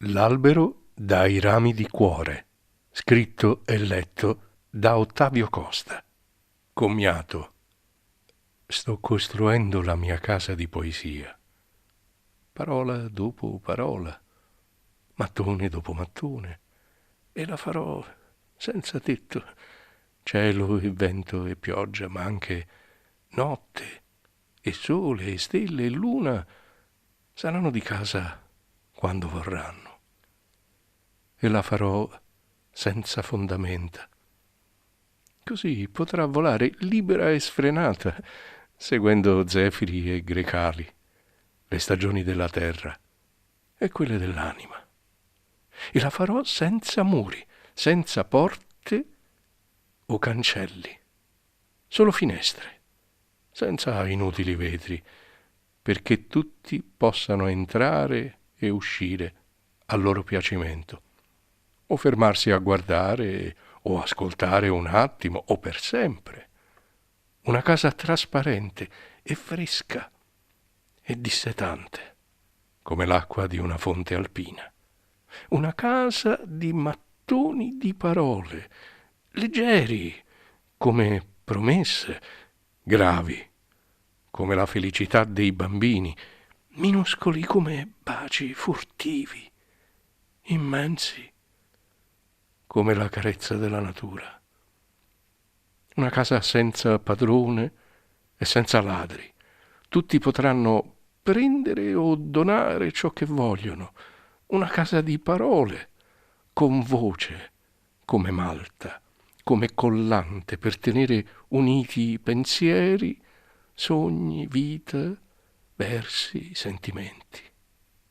L'albero dai rami di cuore, scritto e letto da Ottavio Costa. Commiato. Sto costruendo la mia casa di poesia. Parola dopo parola, mattone dopo mattone, e la farò senza tetto. Cielo e vento e pioggia, ma anche notte e sole e stelle e luna saranno di casa quando vorranno. E la farò senza fondamenta. Così potrà volare libera e sfrenata, seguendo zefiri e grecali, le stagioni della terra e quelle dell'anima. E la farò senza muri, senza porte o cancelli, solo finestre, senza inutili vetri, perché tutti possano entrare e uscire a loro piacimento, o fermarsi a guardare o ascoltare un attimo o per sempre. Una casa trasparente e fresca e dissetante, come l'acqua di una fonte alpina. Una casa di mattoni di parole, leggeri come promesse, gravi come la felicità dei bambini, minuscoli come baci furtivi, immensi come la carezza della natura. Una casa senza padrone e senza ladri. Tutti potranno prendere o donare ciò che vogliono. Una casa di parole, con voce, come malta, come collante per tenere uniti pensieri, sogni, vita, versi, sentimenti,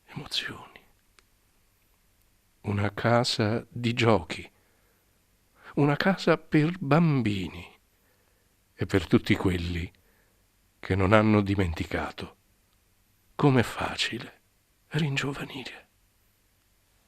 emozioni. Una casa di giochi, una casa per bambini e per tutti quelli che non hanno dimenticato com'è facile ringiovanire.